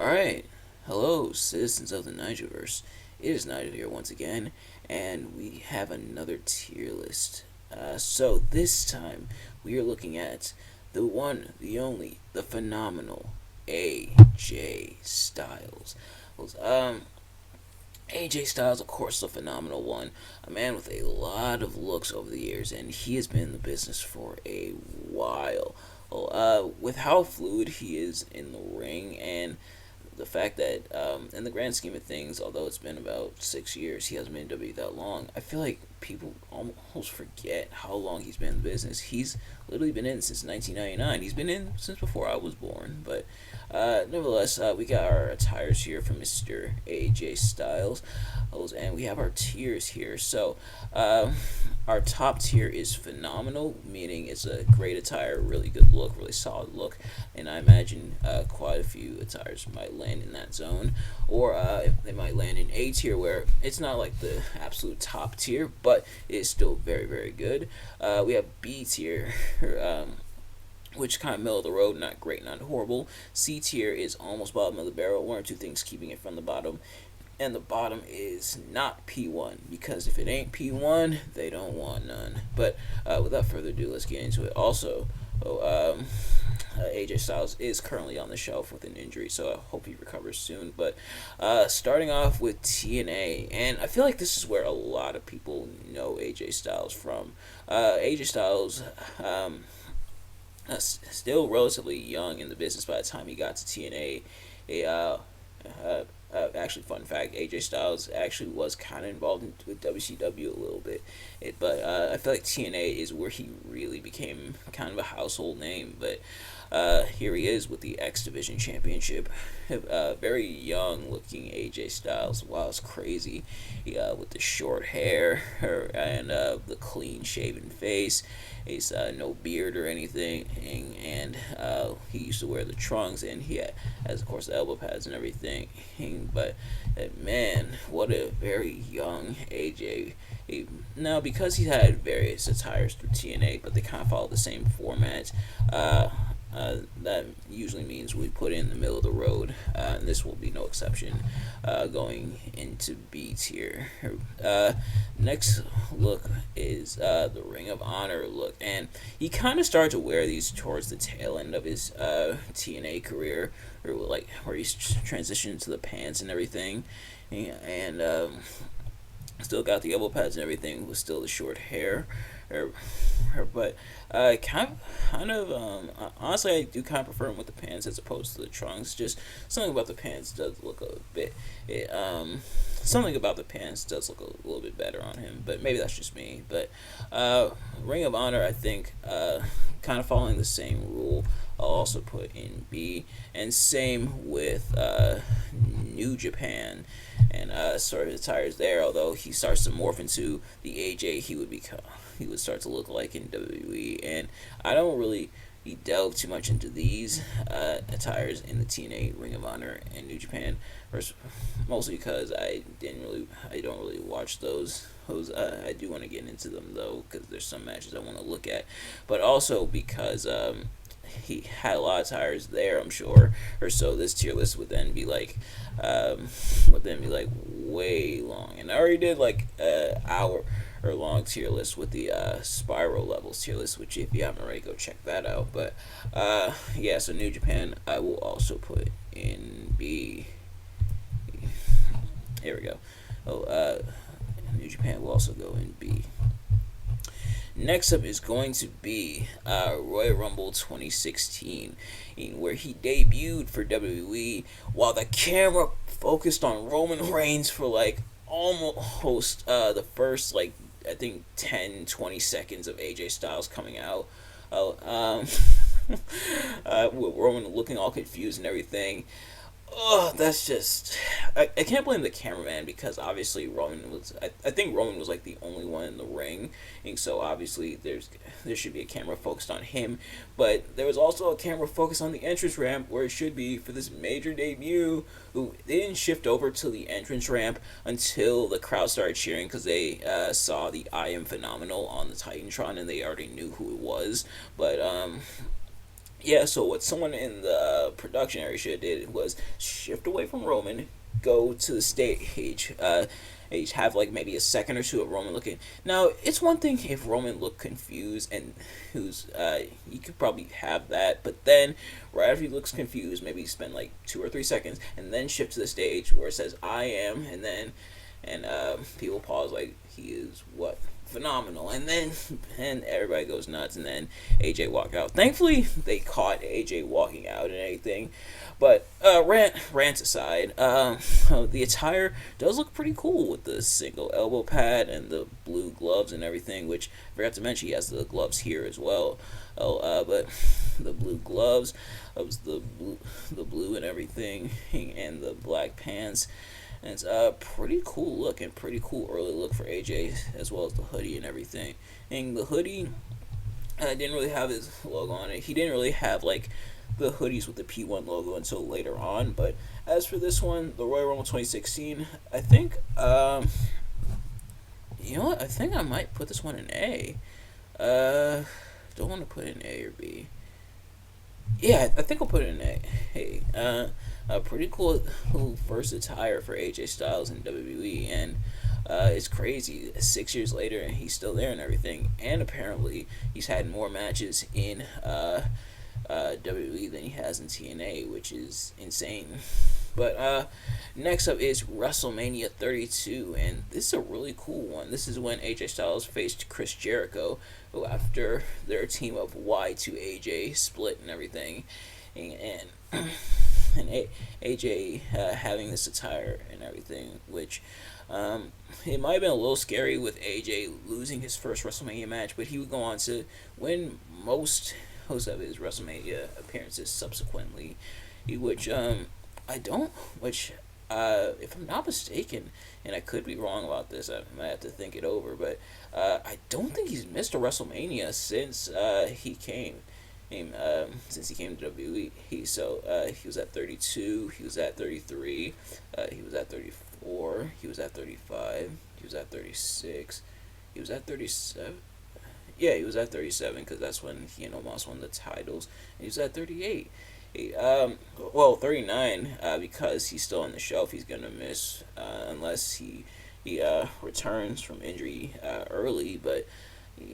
Alright, hello, citizens of the Nigelverse. It is Nigel here once again, and we have another tier list. So this time we are looking at the one, the only, the phenomenal AJ Styles. AJ Styles, of course, a phenomenal one. A man with a lot of looks over the years, and he has been in the business for a while. With how fluid he is in the ring and the fact that, in the grand scheme of things, although it's been about 6 years, he hasn't been in WWE that long. I feel like people almost forget how long he's been in the business. He's literally been in since 1999. He's been in since before I was born. But nevertheless, we got our attires here from Mr. AJ Styles, and we have our tiers here. So our top tier is phenomenal, meaning it's a great attire, really good look, really solid look, and I imagine quite a few attires might land in that zone, or they might land in A tier, where it's not like the absolute top tier, but it's still very, very good. We have B tier, which kind of middle of the road, not great, not horrible. C tier is almost bottom of the barrel, one or two things keeping it from the bottom. And the bottom is not P1, because if it ain't P1, they don't want none. But without further ado, let's get into it. Also, AJ Styles is currently on the shelf with an injury, so I hope he recovers soon. But starting off with TNA, and I feel like this is where a lot of people know AJ Styles from. AJ Styles, still relatively young in the business by the time he got to TNA. Actually, fun fact: AJ Styles actually was kind of involved with WCW a little bit, but I feel like TNA is where he really became kind of a household name. But here he is with the X Division Championship. Very young looking AJ Styles. Wow, it's crazy. With the short hair and the clean shaven face. He's no beard or anything, and he used to wear the trunks, and he has, of course, the elbow pads and everything. But man, what a very young AJ. Now, because he had various attires through TNA, but they kind of follow the same format, that usually means we put in the middle of the road, and this will be no exception, going into B tier. Next look is the Ring of Honor look, and he kind of started to wear these towards the tail end of his TNA career, or like where he's transitioned to the pants and everything, and still got the elbow pads and everything, with still the short hair. But honestly, I do kind of prefer him with the pants as opposed to the trunks. Just something about the pants does look a bit. Something about the pants does look a little bit better on him, but maybe that's just me. But Ring of Honor, I think, kind of following the same rule, I'll also put in B, and same with New Japan, and sort of the tires there. Although he starts to morph into the AJ he would start to look like in WWE, and I don't really delve too much into these attires in the TNA, Ring of Honor, and New Japan. First, mostly because I don't really watch those. I do want to get into them though, because there's some matches I want to look at, but also because he had a lot of tires there, I'm sure, or so. This tier list would then be like, way long, and I already did like hour or long tier list with the spiral levels tier list, which if you haven't already, go check that out. But yeah, so New Japan I will also put in B. Here we go. New Japan will also go in B. Next up is going to be Royal Rumble 2016, where he debuted for WWE while the camera focused on Roman Reigns for like almost the first, like, I think 10-20 seconds of AJ Styles coming out. With Roman looking all confused and everything. Oh, that's just... I can't blame the cameraman, because obviously Roman was... I think Roman was like the only one in the ring, and so obviously there should be a camera focused on him, but there was also a camera focused on the entrance ramp, where it should be for this major debut. Who they didn't shift over to the entrance ramp until the crowd started cheering, because they saw the I Am Phenomenal on the Titantron, and they already knew who it was. But Yeah, so what someone in the production area should have did was shift away from Roman, go to the stage, each have like maybe a second or two of Roman looking. Now it's one thing if Roman looked confused and who's you could probably have that, but then right after he looks confused, maybe spend like 2 or 3 seconds and then shift to the stage where it says I am, and then people pause like he is what phenomenal, and then and everybody goes nuts, and then AJ walk out. Thankfully, they caught AJ walking out and everything. But rants aside, the attire does look pretty cool with the single elbow pad and the blue gloves and everything. Which I forgot to mention, he has the gloves here as well. But the blue gloves, the blue and everything, and the black pants. And it's a pretty cool look and pretty cool early look for AJ, as well as the hoodie and everything. And the hoodie didn't really have his logo on it. He didn't really have like the hoodies with the P1 logo until later on. But as for this one, the Royal Rumble 2016, I think, you know what? I think I might put this one in A. Don't want to put it in A or B. Yeah, I think I'll put it in A. Hey, a pretty cool first attire for AJ Styles in WWE, and it's crazy. 6 years later, and he's still there and everything. And apparently, he's had more matches in WWE than he has in TNA, which is insane. But next up is WrestleMania 32, and this is a really cool one. This is when AJ Styles faced Chris Jericho, who after their team of Y2AJ split and everything, and and AJ having this attire and everything, which it might have been a little scary with AJ losing his first WrestleMania match, but he would go on to win most of his WrestleMania appearances subsequently, which I don't, which if I'm not mistaken, and I could be wrong about this, I might have to think it over, but I don't think he's missed a WrestleMania since he came. Since he came to WWE, he was at 32, he was at 33, he was at 34, he was at 35, he was at 36, he was at 37. Yeah, he was at 37 because that's when he and Omos won the titles. And he was at 38. 39 because he's still on the shelf. He's gonna miss unless he returns from injury early, but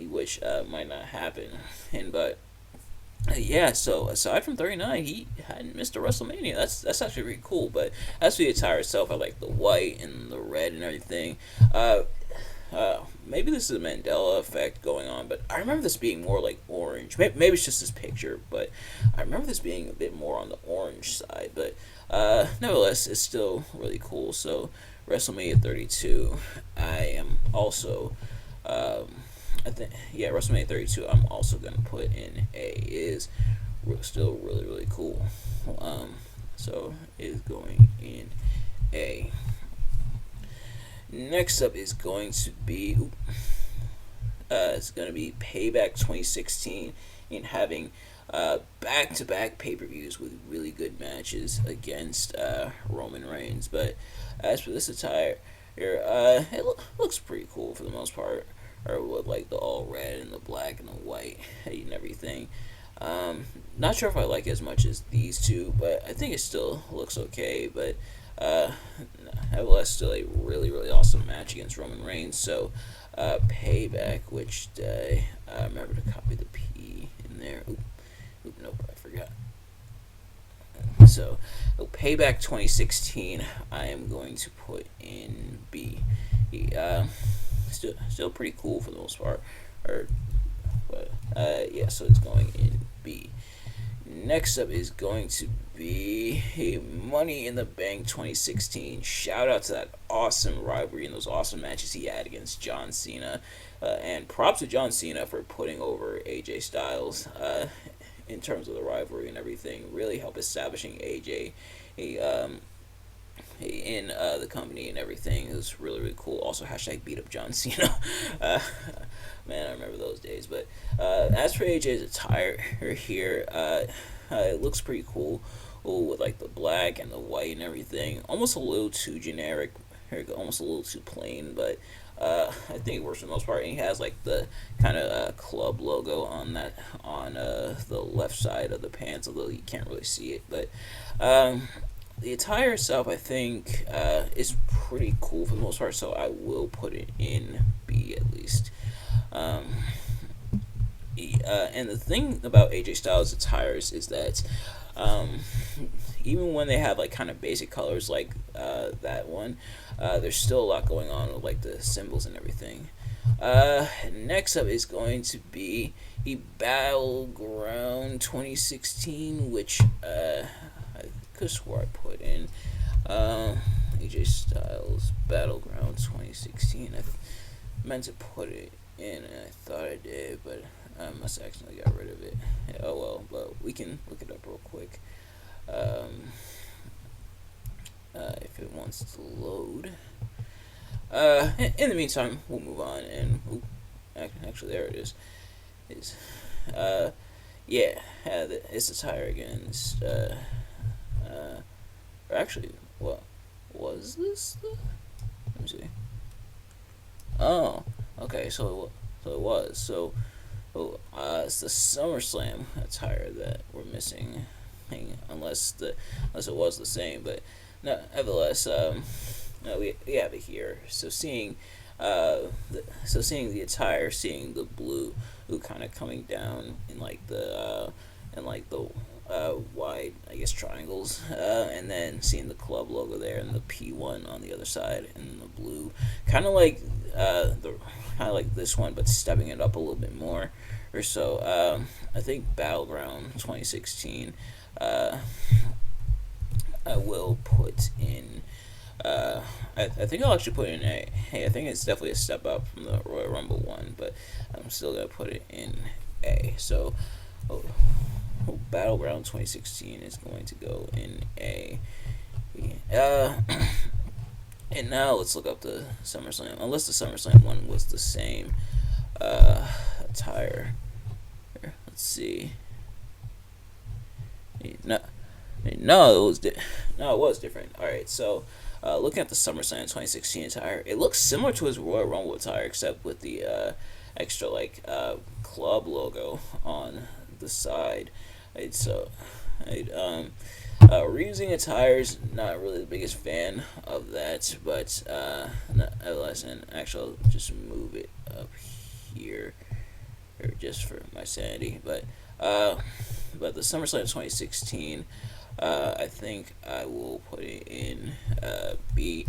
which might not happen. And but yeah, so aside from 39, he hadn't missed a WrestleMania. That's actually really cool. But as for the attire itself, I like the white and the red and everything. Maybe this is a Mandela effect going on, but I remember this being more like orange. Maybe it's just this picture, but I remember this being a bit more on the orange side. But nevertheless, it's still really cool. So WrestleMania 32, I am also, I think, yeah, WrestleMania 32, I'm also gonna put in A. It is still really really cool. So it is going in A. Next up is going to be it's going to be Payback 2016 in having back-to-back pay-per-views with really good matches against Roman Reigns. But as for this attire, it looks pretty cool for the most part. Or with like the all red and the black and the white and everything. Not sure if I like it as much as these two, but I think it still looks okay. But nevertheless, still a really, really awesome match against Roman Reigns. So, Payback, which I remember to copy the P in there. Nope, I forgot. So, Payback 2016, I am going to put in B. Still pretty cool for the most part. But yeah, so it's going in B. Next up is going to be Money in the Bank 2016. Shout out to that awesome rivalry and those awesome matches he had against John Cena. And props to John Cena for putting over AJ Styles in terms of the rivalry and everything. Really helped establishing AJ in the company and everything. It was really, really cool. Also, hashtag beat up John Cena. Man, I remember those days. But as for AJ's attire here, it looks pretty cool. With like the black and the white and everything. Almost a little too generic, almost a little too plain, but I think it works for the most part. And he has like the kind of club logo on the left side of the pants, although you can't really see it. But the attire itself, I think, is pretty cool for the most part. So I will put it in B at least. Um, and the thing about AJ Styles attires is that um, even when they have like kind of basic colors like that one, there's still a lot going on with like the symbols and everything. Next up is going to be the Battleground 2016, which I could have swore I put in AJ Styles Battleground 2016. I meant to put it in, and I thought I did, but I must have accidentally got rid of it. Yeah, oh well, but we can look it up real quick. Um, if it wants to load. In the meantime, we'll move on, and actually, there it is. Yeah, it's a tire again. Or actually, what was this? Let me see. Oh, okay. So it was. It's the SummerSlam attire that we're missing, unless it was the same. But no, nevertheless, no, we have it here. So seeing the attire, seeing the blue, kind of coming down in like the wide, I guess, triangles, and then seeing the club logo there and the P1 on the other side and the blue, kind of like this one, but stepping it up a little bit more or so. I think Battleground 2016. I will put in. I think I'll actually put in A. Hey, I think it's definitely a step up from the Royal Rumble one, but I'm still gonna put it in A. So, Battleground 2016 is going to go in A. And now let's look up the SummerSlam. Unless the SummerSlam one was the same attire. Here, let's see. No, it was different. All right, so looking at the SummerSlam 2016 attire, it looks similar to his Royal Rumble attire, except with the extra club logo on the side. Right, so, reusing attires, not really the biggest fan of that, but nevertheless, and actually, I'll just move it up here, or just for my sanity. But the SummerSlam 2016. I think I will put it in B,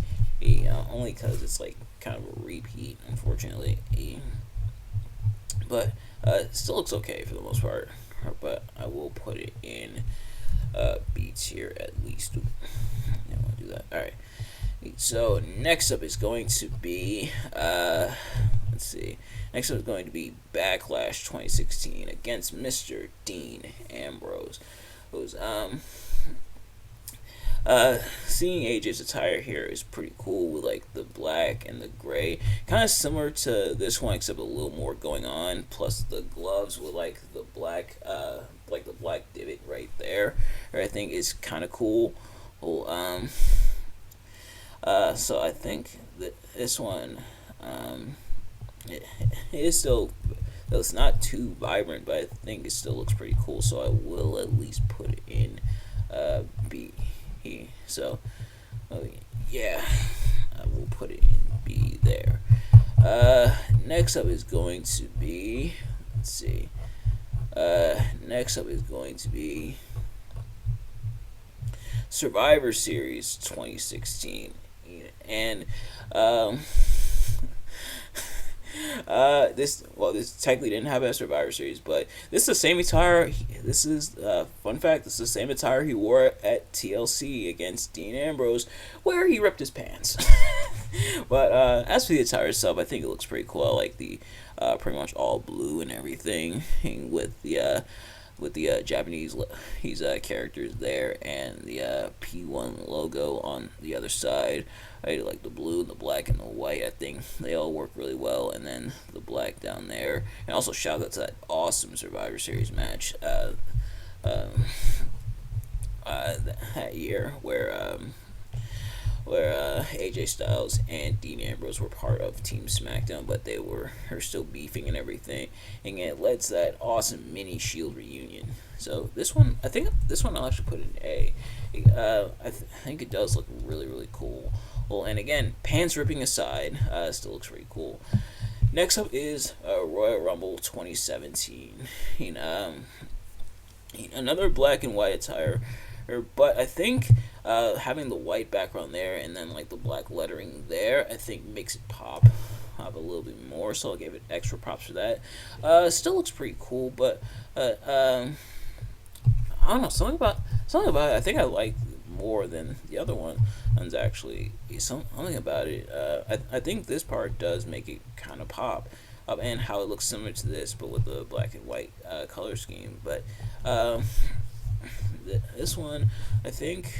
only because it's like kind of a repeat, unfortunately. But it still looks okay for the most part. But I will put it in B tier at least. I want to do that. All right. So next up is going to be let's see. Next up is going to be Backlash 2016 against Mr. Dean Ambrose. Who's seeing AJ's attire here is pretty cool with like the black and the gray, kind of similar to this one except a little more going on. Plus the gloves with like the black divot right there, I think is kind of cool. Well, so I think that this one, it is still. It's not too vibrant, but I think it still looks pretty cool. So I will at least put it in B. So, yeah, I will put it in B there. Next up is going to be, let's see. Next up is going to be Survivor Series 2016, and this technically didn't have a Survivor Series, but this is the same attire. This is fun fact. This is the same attire he wore at TLC against Dean Ambrose, where he ripped his pants. But as for the attire itself, I think it looks pretty cool. I like the pretty much all blue and everything with the Japanese characters there and the P1 logo on the other side. I like the blue and the black and the white. I think they all work really well. And then the black down there. And also shout out to that awesome Survivor Series match that year where where AJ Styles and Dean Ambrose were part of Team SmackDown, but are still beefing and everything, and it led to that awesome mini Shield reunion. So this one, I think this one I'll actually put in A. I think it does look really really cool. Well, and again, pants ripping aside, still looks pretty cool. Next up is Royal Rumble 2017. Another black and white attire, but I think having the white background there and then like the black lettering there, I think makes it pop a little bit more. So I'll give it extra props for that. Still looks pretty cool, but I don't know, something about it. I think I like more than the other one. One's actually something about it. I think this part does make it kind of pop, and how it looks similar to this, but with the black and white color scheme. But this one, I think,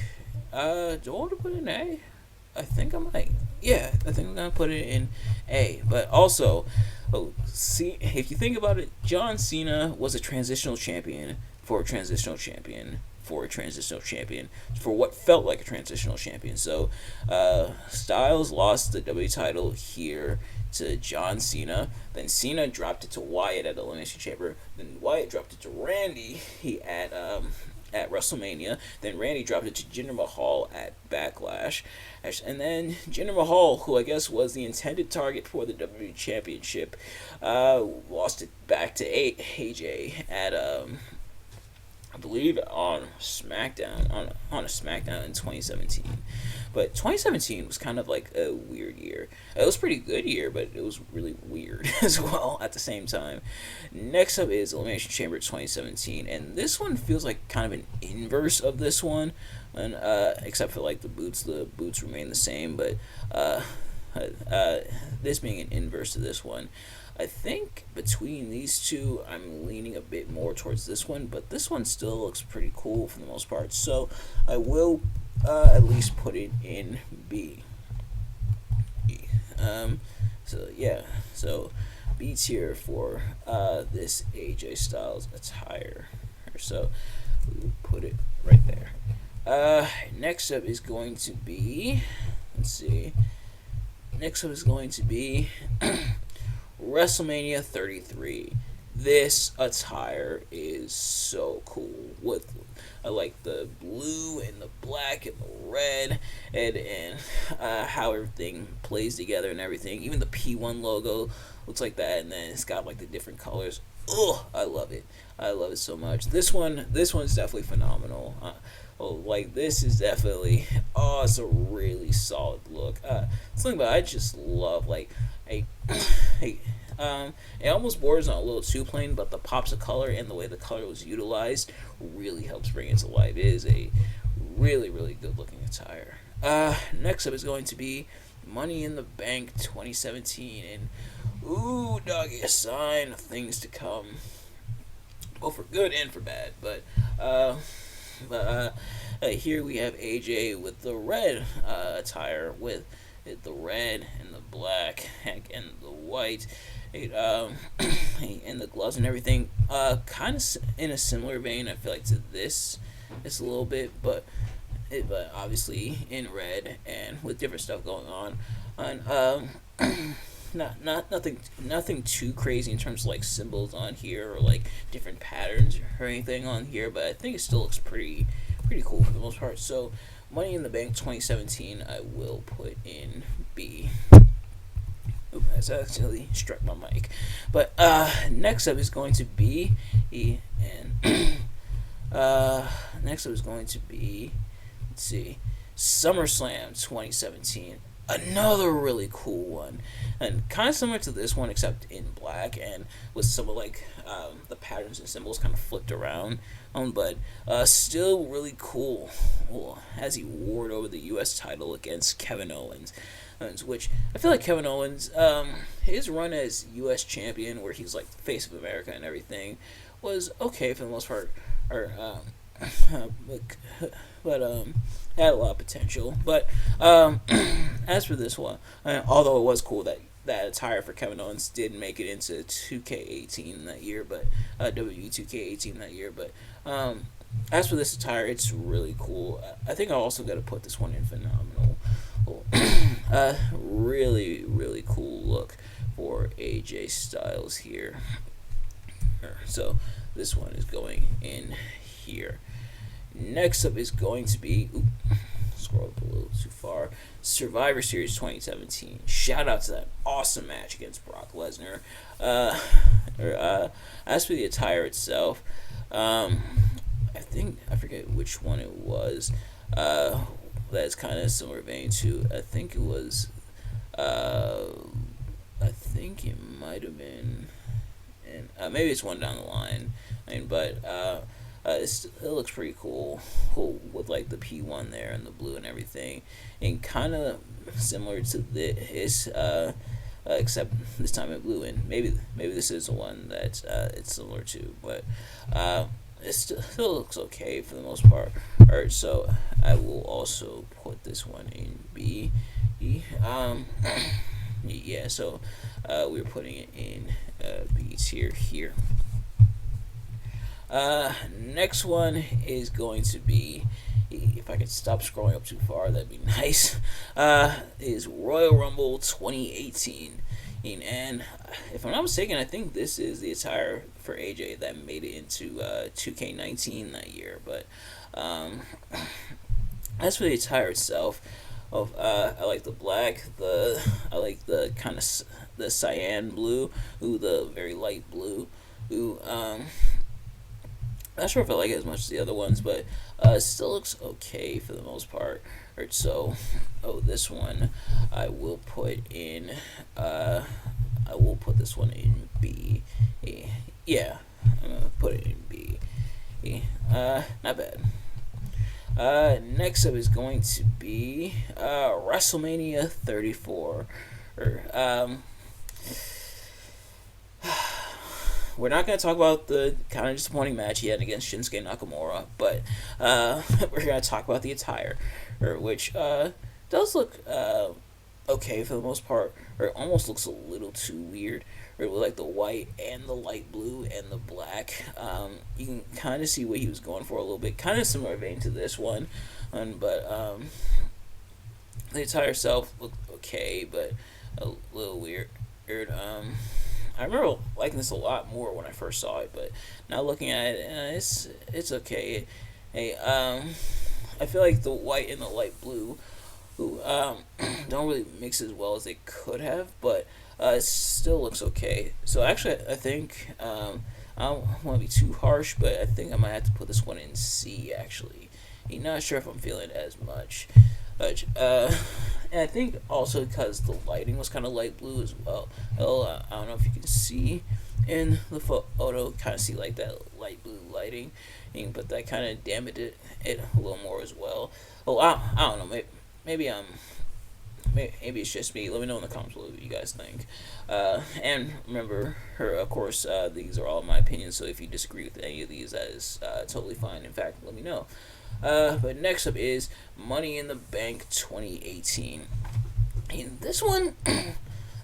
do I want to put in A? I think I might. Yeah, I think I'm gonna put it in A. But also, see, if you think about it, John Cena was a transitional champion for a transitional champion for a transitional champion for what felt like a transitional champion. So Styles lost the W title here to John Cena. Then Cena dropped it to Wyatt at Elimination Chamber. Then Wyatt dropped it to Randy at WrestleMania. Then Randy dropped it to Jinder Mahal at Backlash. And then Jinder Mahal, who I guess was the intended target for the WWE Championship, lost it back to AJ at I believe on SmackDown on a SmackDown in 2017. But 2017 was kind of like a weird year. It was a pretty good year, but it was really weird as well at the same time. Next up is Elimination Chamber 2017, and this one feels like kind of an inverse of this one, and except for like the boots remain the same, but this being an inverse to this one. I think between these two, I'm leaning a bit more towards this one, but this one still looks pretty cool for the most part. So I will at least put it in B. So yeah, so B tier for this AJ Styles attire. So we will put it right there. Next up is going to be, let's see. Next up is going to be WrestleMania 33. This attire is so cool. With I like the blue and the black and the red, and how everything plays together and everything. Even the P1 logo looks like that, and then it's got like the different colors. Oh, I love it. I love it so much. This one's definitely phenomenal. Like this is definitely, it's a really solid look. Something that I just love, like it almost borders on a little too plain, but the pops of color and the way the color was utilized really helps bring it to life. It is a really, really good looking attire. Next up is going to be Money in the Bank 2017, and ooh, doggy, a sign of things to come, both for good and for bad. But here we have AJ with the red attire, with the red and the black and the white, and the gloves and everything. Kind of in a similar vein, I feel like, to this, just a little bit, but obviously in red and with different stuff going on. And nothing too crazy in terms of like symbols on here or like different patterns or anything on here, but I think it still looks pretty cool for the most part. So Money in the Bank 2017, I will put in B. Ooh, I accidentally struck my mic. But next up is going to be next up is going to be, let's see, SummerSlam 2017. Another really cool one, and kind of similar to this one, except in black and with some of like the patterns and symbols kind of flipped around. But still really cool. As he warred over the U.S. title against Kevin Owens, which I feel like Kevin Owens, his run as U.S. champion, where he's like the face of America and everything, was okay for the most part. But had a lot of potential. But as for this one, although it was cool that attire for Kevin Owens did make it into 2K18 that year, but WWE 2K18 that year. But as for this attire, it's really cool. I think I also got to put this one in phenomenal. Really, really cool look for AJ Styles here. So this one is going in here. Next up is going to be scroll up a little too far. Survivor Series 2017. Shout out to that awesome match against Brock Lesnar. As for the attire itself, I forget which one it was. That's kind of similar vein to. I think it might have been, and maybe it's one down the line. It looks pretty cool with like the P1 there and the blue and everything, and kind of similar to this, except this time in blue. And maybe this is the one that it's similar to, but it still looks okay for the most part. Alright, so I will also put this one in B. Yeah, so we're putting it in B tier here. Next one is going to be, if I could stop scrolling up too far, that'd be nice. Is Royal Rumble 2018. And if I'm not mistaken, I think this is the attire for AJ that made it into 2K19 that year. But as for the attire itself, I like the black. I like the kind of the cyan blue. The very light blue. Not sure if I like it as much as the other ones, but it still looks okay for the most part. Right, so, this one I will put in. I will put this one in B. Yeah, I'm gonna put it in B. Not bad. Next up is going to be WrestleMania 34. We're not going to talk about the kind of disappointing match he had against Shinsuke Nakamura, but we're going to talk about the attire, which does look okay for the most part, or it almost looks a little too weird. With like the white and the light blue and the black, you can kind of see what he was going for a little bit. Kind of similar vein to this one, but the attire itself looked okay, but a little weird. I remember liking this a lot more when I first saw it, but now looking at it, it's okay. Hey, I feel like the white and the light blue, don't really mix as well as they could have, but it still looks okay. So actually, I think I don't want to be too harsh, but I think I might have to put this one in C. Actually, I'm not sure if I'm feeling it as much. And I think also because the lighting was kind of light blue as well. I don't know if you can see in the photo, kind of see like that light blue lighting, but that kind of damaged it a little more as well. I don't know. Maybe it's just me. Let me know in the comments below what you guys think. And remember, of course, these are all my opinions. So if you disagree with any of these, that is totally fine. In fact, let me know. But next up is Money in the Bank 2018. And this one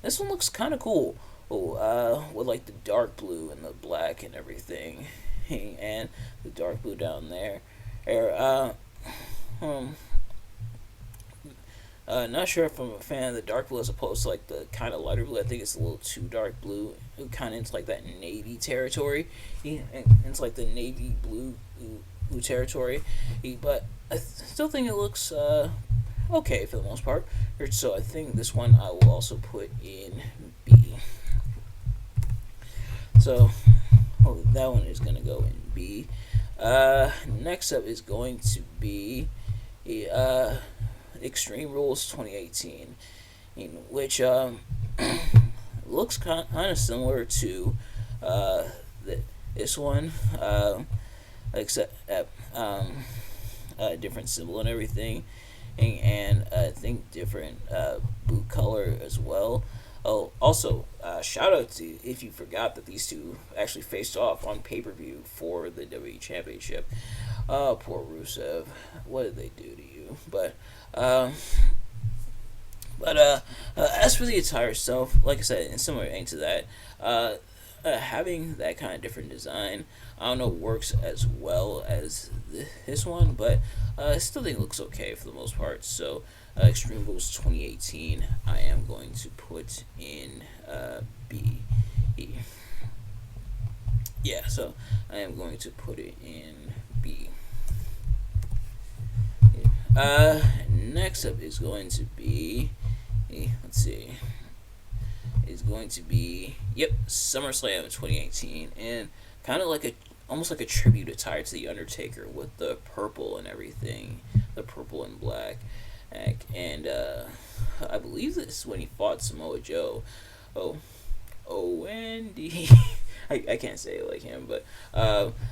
looks kind of cool. With like the dark blue and the black and everything, and the dark blue down there. Not sure if I'm a fan of the dark blue as opposed to like the kind of lighter blue. I think it's a little too dark blue. It kind of into like that navy territory. And it's like the navy blue territory. But I still think it looks okay for the most part. So I think this one I will also put in B. So that one is going to go in B. Next up is going to be Extreme Rules 2018, in which looks kind of similar to this one, except a different symbol and everything, and I think different boot color as well. Oh, also, shout out to if you forgot that these two actually faced off on pay-per-view for the WWE Championship. Poor Rusev. What did they do to you? But as for the attire itself, like I said, in similar vein to that, having that kind of different design, I don't know, works as well as this one, but I still think it looks okay for the most part. So, Extreme Rules 2018, I am going to put in B. Yeah, so I am going to put it in B. Next up is going to be, let's see, is going to be, yep, SummerSlam 2018, and kind of like a, almost like a tribute attire to the Undertaker with the purple and everything, the purple and black, and I believe this is when he fought Samoa Joe. Oh, Wendy. I can't say it like him, but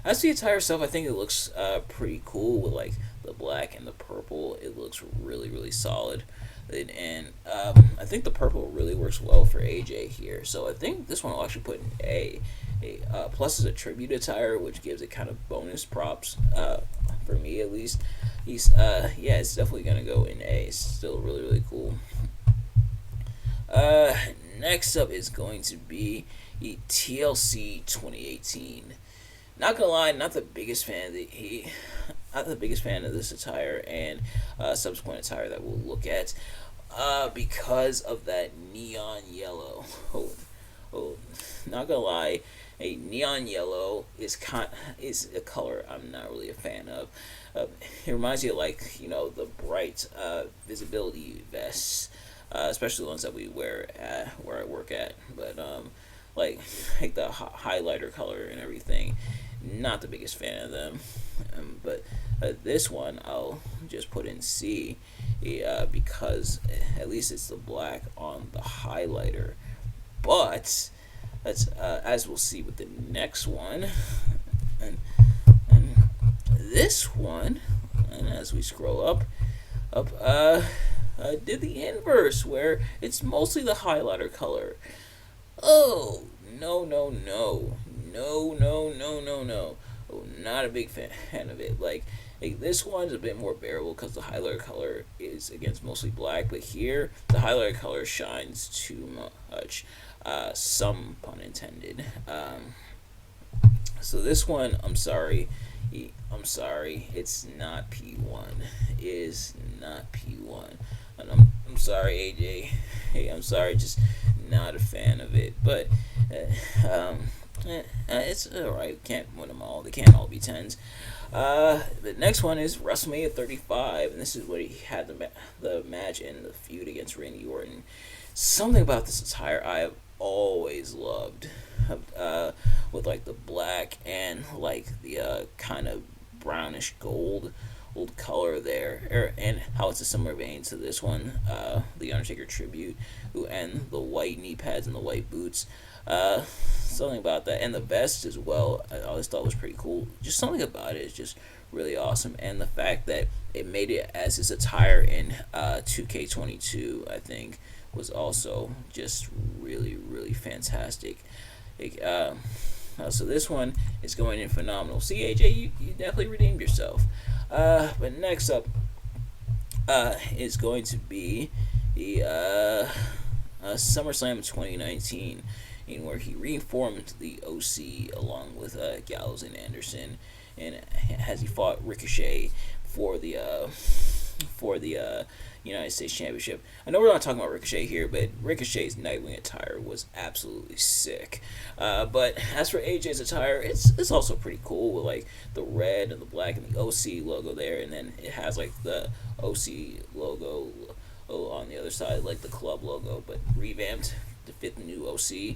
as the attire itself, I think it looks pretty cool with like the black and the purple. It looks really, really solid, and I think the purple really works well for AJ here. So I think this one will actually put in A. Plus is a tribute attire, which gives it kind of bonus props for me at least. Yeah, it's definitely gonna go in A. It's still really, really cool. Next up is going to be TLC 2018. Not gonna lie, not the biggest fan of not the biggest fan of this attire and subsequent attire that we'll look at, because of that neon yellow. Not gonna lie, a neon yellow is a color I'm not really a fan of. It reminds me of, like, the bright visibility vests, especially the ones that we wear where I work at. But like the highlighter color and everything, not the biggest fan of them. But this one I'll just put in C, because at least it's the black on the highlighter. But that's as we'll see with the next one, and this one, and as we scroll up, did the inverse where it's mostly the highlighter color. Oh, no. Oh, not a big fan of it. Like this one's a bit more bearable because the highlighter color is against mostly black, but here the highlighter color shines too much. Some pun intended. So this one, I'm sorry, it's not P1. It is not P1. And I'm sorry, AJ. Hey, I'm sorry, just not a fan of it. But it's alright. Can't win them all. They can't all be 10s. The next one is WrestleMania 35, and this is what he had the match in the feud against Randy Orton. Something about this attire I have always loved, with like the black and like the kind of brownish gold old color there, and how it's a similar vein to this one, the Undertaker tribute, and the white knee pads and the white boots. Something about that, and the vest as well, I always thought was pretty cool. Just something about it is just really awesome, and the fact that it made it as his attire in 2K22, I think, was also just really, really fantastic. So this one is going in phenomenal. See, AJ, you definitely redeemed yourself. But next up is going to be the SummerSlam 2019, where he reformed the OC along with Gallows and Anderson, and as he fought Ricochet for the United States Championship. I know we're not talking about Ricochet here, but Ricochet's Nightwing attire was absolutely sick. But as for AJ's attire, it's also pretty cool with like the red and the black and the OC logo there, and then it has like the OC logo on the other side, like the club logo, but revamped to fit the new OC,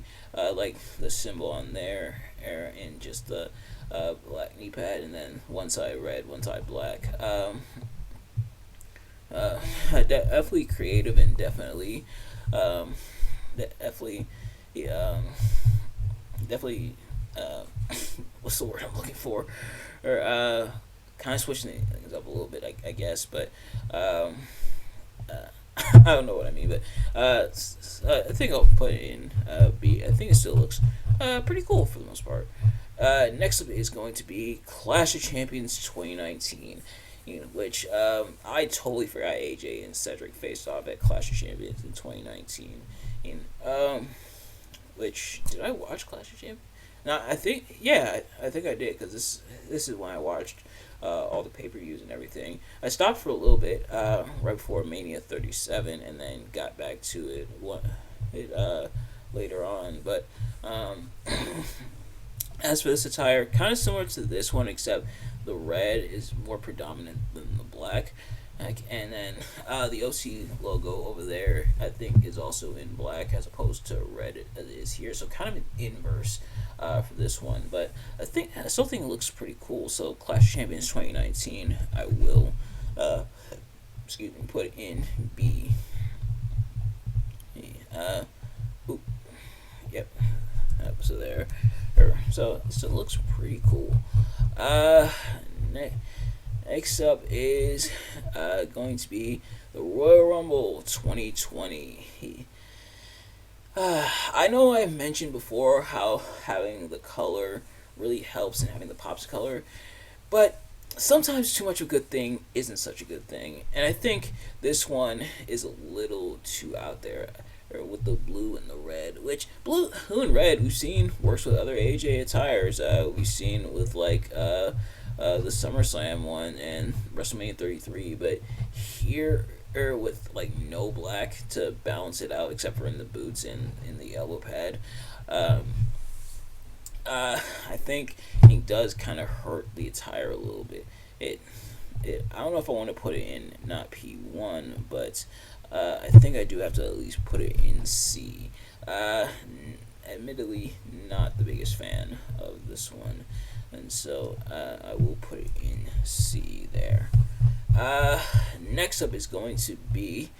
like the symbol on there, and just the black knee pad, and then one side red, one side black. Definitely creative, and definitely what's the word I'm looking for? Or kind of switching things up a little bit, I guess, but I don't know what I mean, but I think I'll put it in B. I think it still looks pretty cool for the most part. Next up is going to be Clash of Champions 2019, which I totally forgot AJ and Cedric faced off at Clash of Champions in 2019. which did I watch Clash of Champions? No, I think yeah, I think I did because this is when I watched all the pay per views and everything. I stopped for a little bit right before Mania 37, and then got back to it later on. But as for this attire, kind of similar to this one, except the red is more predominant than the black. And then the OC logo over there, I think, is also in black as opposed to red as it is here. So kind of an inverse for this one. But I still think it looks pretty cool. So Clash of Champions 2019, I will, put in B. Oop, yep. So there. So it still looks pretty cool. Next up is going to be the Royal Rumble 2020. I know I've mentioned before how having the color really helps and having the pops color, but sometimes too much of a good thing isn't such a good thing. And I think this one is a little too out there with the blue and the red, which blue and red we've seen works with other AJ attires. We've seen with like the SummerSlam one and WrestleMania 33, but here with like no black to balance it out, except for in the boots and in the elbow pad. I think it does kind of hurt the attire a little bit. I don't know if I want to put it in not P1, but I think I do have to at least put it in C. Admittedly, not the biggest fan of this one, and so I will put it in C there. Next up is going to be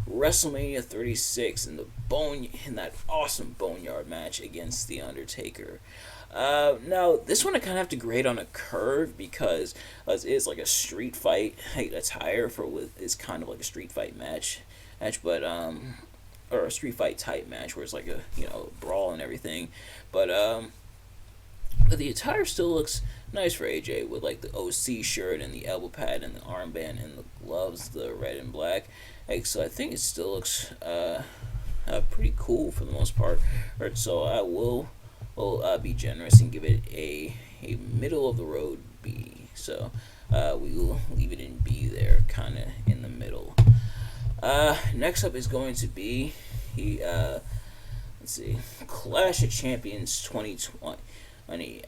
WrestleMania 36 in that awesome Boneyard match against The Undertaker. Now this one I kind of have to grade on a curve because it is like a street fight attire it's kind of like a street fight match, but or a street fight type match where it's like a brawl and everything, but the attire still looks nice for AJ with like the OC shirt and the elbow pad and the armband and the gloves, the red and black. So I think it still looks pretty cool for the most part. So I will be generous and give it a middle of the road B. So we will leave it in B there, kind of in the middle. Next up is going to be Clash of Champions 2020.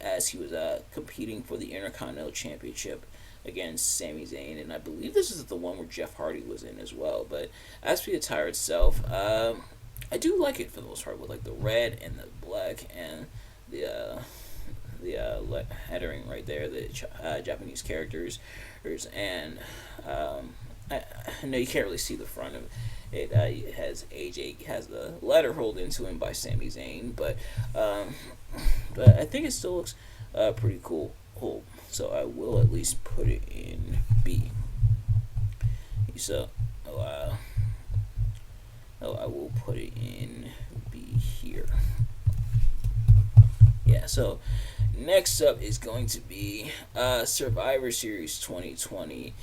As he was competing for the Intercontinental Championship against Sami Zayn, and I believe this is the one where Jeff Hardy was in as well. But as for the attire itself, I do like it for the most part with like the red and the black and the lettering right there, the Japanese characters, and I know you can't really see the front of it. It has AJ has the letter rolled into him by Sami Zayn, but I think it still looks pretty cool. So I will at least put it in B. So I will put it in B here. Yeah. So next up is going to be Survivor Series 2020.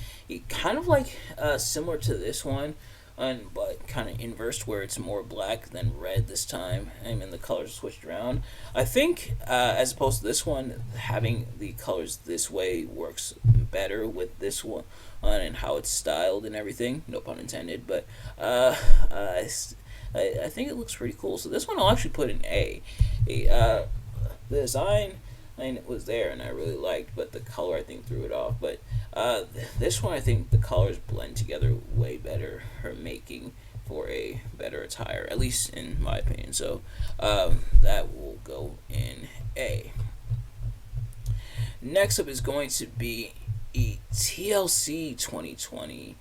Kind of like similar to this one, but kind of inversed where it's more black than red this time. I mean, the colors switched around. I think as opposed to this one, having the colors this way works better with this one and how it's styled and everything. No pun intended, but I think it looks pretty cool. So this one I'll actually put in A. The design was there and I really liked, but the color I think threw it off. But this one I think the colors blend together way better, making for a better attire, at least in my opinion. So that will go in A. Next up is going to be TLC 2020.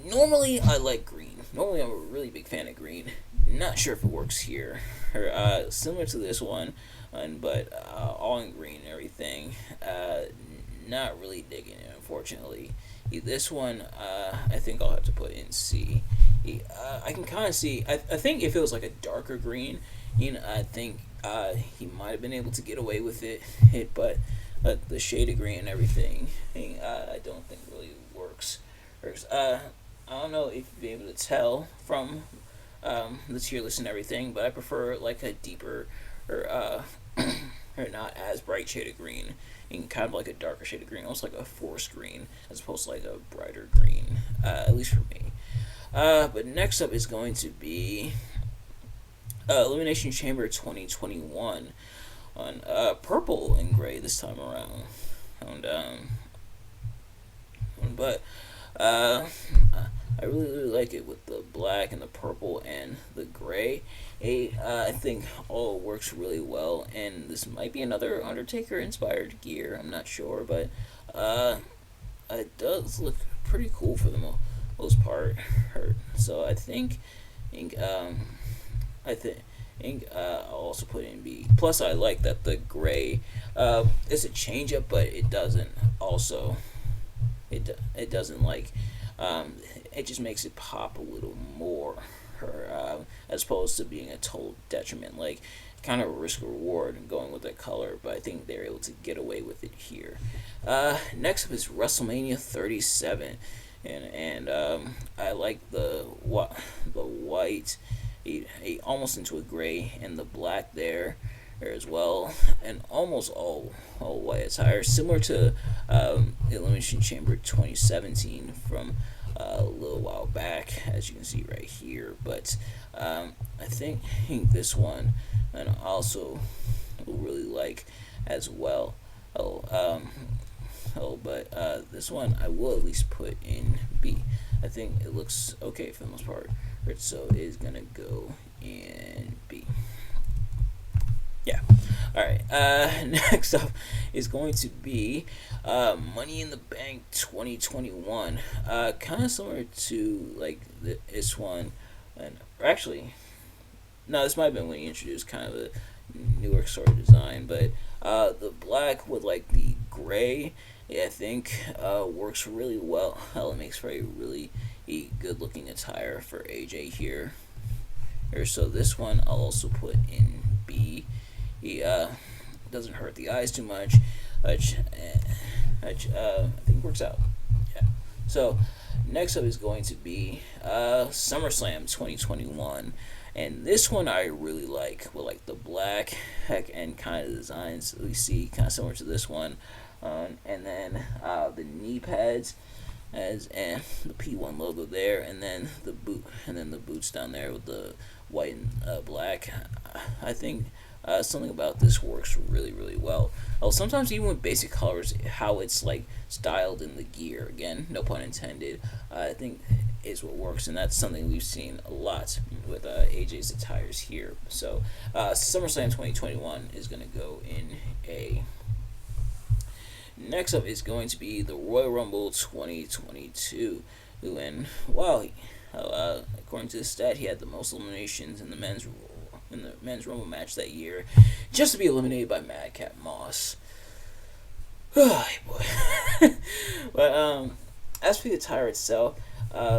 Normally I like green. Normally I'm a really big fan of green. Not sure if it works here. Similar to this one, but all in green and everything. Not really digging it, unfortunately. This one, I think I'll have to put in C. I can kind of see. I think if it was like a darker green, I think he might have been able to get away with it. But the shade of green and everything, I don't think really works. I don't know if you'll be able to tell from the tier list and everything, but I prefer like a deeper or or not as bright shade of green, and kind of like a darker shade of green, almost like a forest green, as opposed to like a brighter green, at least for me. But next up is going to be Elimination Chamber 2021 on purple and gray this time around. And, but I really like it with the black and the purple and the gray. I think all works really well, and this might be another Undertaker inspired gear. I'm not sure, but it does look pretty cool for the most part. So I think I'll also put in B. Plus, I like that the gray is a change up, but it doesn't also it doesn't like it just makes it pop a little more, as opposed to being a total detriment. Like kind of a risk reward going with that color, but I think they're able to get away with it here. Next up is WrestleMania 37, and I like the white, almost into a gray, and the black there as well, and almost all white attire, similar to Elimination Chamber 2017 from a little while back, as you can see right here. But I think this one, and also really like as well. But this one I will at least put in B. I think it looks okay for the most part, so it is gonna go in B. Yeah. All right. Next up is going to be Money in the Bank 2021. Kind of similar to like this one, and actually, no, this might have been when he introduced kind of a newer sort of design, but the black with like the gray, I think works really well. It makes for a really good looking attire for AJ here. So this one I'll also put in B. He doesn't hurt the eyes too much, which I think works out. Yeah. So next up is going to be SummerSlam 2021, and this one I really like with like the black and kind of designs we see kind of similar to this one, and then the knee pads and the P1 logo there, and then the boots down there with the white and black. I think something about this works really, really well. Sometimes even with basic colors, how it's like styled in the gear, again, no pun intended, I think is what works, and that's something we've seen a lot with AJ's attires here. So SummerSlam 2021 is going to go in A. Next up is going to be the Royal Rumble 2022. And wow, according to the stat, he had the most eliminations in the men's Rumble match that year, just to be eliminated by Madcap Moss. Oh boy. But as for the attire itself,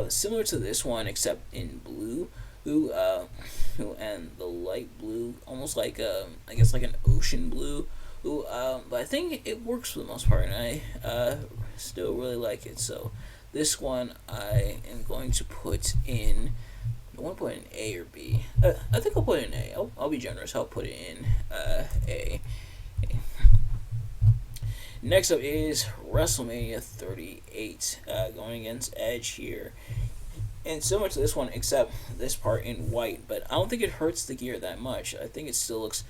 similar to this one except in blue, and the light blue, almost like I guess like an ocean blue. But I think it works for the most part, and I still really like it. So this one I am going to put in. I want to put in A or B. I think I'll put it in A. I'll be generous. I'll put it in A. Next up is WrestleMania 38, going against Edge here. And similar to this one, except this part in white, but I don't think it hurts the gear that much. I think it still looks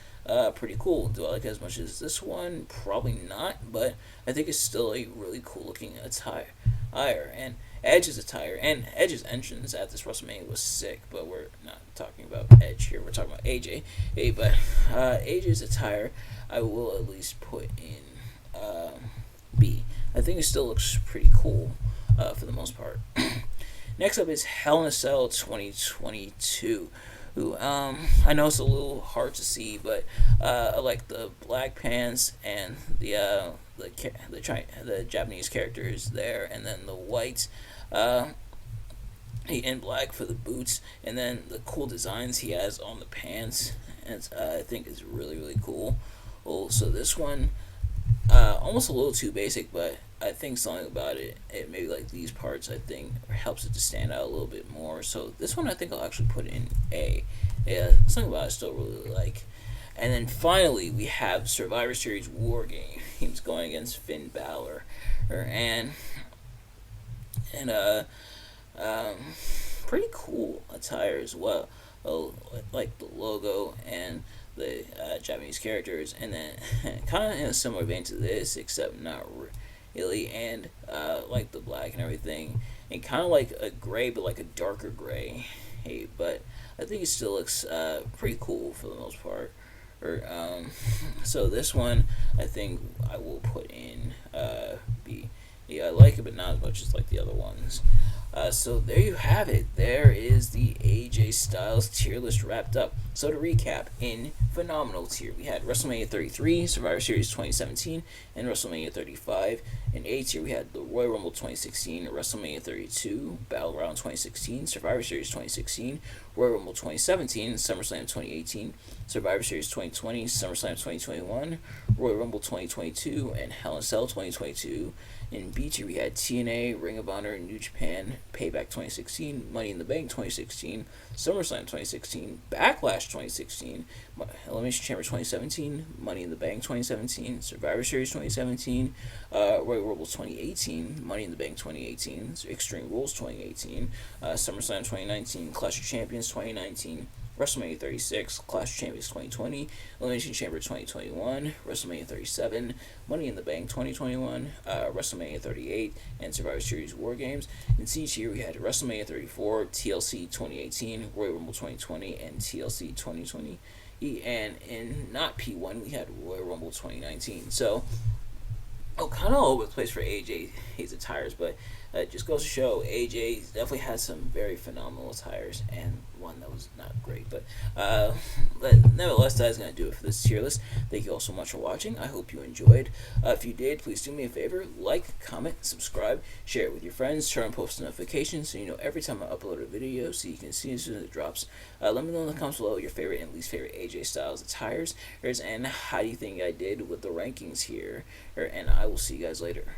pretty cool. Do I like it as much as this one? Probably not, but I think it's still a really cool looking attire. And Edge's attire and Edge's entrance at this WrestleMania was sick, but we're not talking about Edge here. We're talking about AJ. But AJ's attire, I will at least put in B. I think it still looks pretty cool for the most part. Next up is Hell in a Cell 2022. I know it's a little hard to see, but I like the black pants and the Japanese characters there, and then the white in black for the boots, and then the cool designs he has on the pants, and I think is really, really cool. So this one almost a little too basic, but I think something about it maybe like these parts, I think helps it to stand out a little bit more. So this one I think I'll actually put in A. Yeah, something about it I still really like. And then finally we have Survivor Series War Games going against Finn Balor, and and um, pretty cool attire as well. Oh, like the logo and the Japanese characters, and then kind of in a similar vein to this, except not really, and like the black and everything, and kind of like a gray, but like a darker gray. Hey, but I think it still looks pretty cool for the most part. So this one, I think I will put in B. Yeah, I like it, but not as much as like the other ones. So there you have it. There is the AJ Styles tier list wrapped up. So to recap, in phenomenal tier, we had WrestleMania 33, Survivor Series 2017, and WrestleMania 35. In A tier, we had the Royal Rumble 2016, WrestleMania 32, Battleground 2016, Survivor Series 2016, Royal Rumble 2017, SummerSlam 2018, Survivor Series 2020, SummerSlam 2021, Royal Rumble 2022, and Hell in a Cell 2022. In B tier, we had TNA, Ring of Honor, New Japan, Payback 2016, Money in the Bank 2016, SummerSlam 2016, Backlash 2016, Elimination Chamber 2017, Money in the Bank 2017, Survivor Series 2017, Royal Rumble 2018, Money in the Bank 2018, Extreme Rules 2018, SummerSlam 2019, Clash of Champions 2019, WrestleMania 36, Clash of Champions 2020, Elimination Chamber 2021, WrestleMania 37, Money in the Bank 2021, WrestleMania 38, and Survivor Series War Games. In C tier, we had WrestleMania 34, TLC 2018, Royal Rumble 2020, and TLC 2020. And in not P1, we had Royal Rumble 2019. So, kind of all over the place for AJ his attires, but it just goes to show AJ definitely has some very phenomenal attires and one that was not great. But nevertheless, that is going to do it for this tier list. Thank you all so much for watching. I hope you enjoyed. If you did, please do me a favor, like, comment, subscribe, share it with your friends, turn on post notifications so you know every time I upload a video so you can see as soon as it drops. Let me know in the comments below your favorite and least favorite AJ Styles attires, and how do you think I did with the rankings here, and I will see you guys later.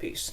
Peace.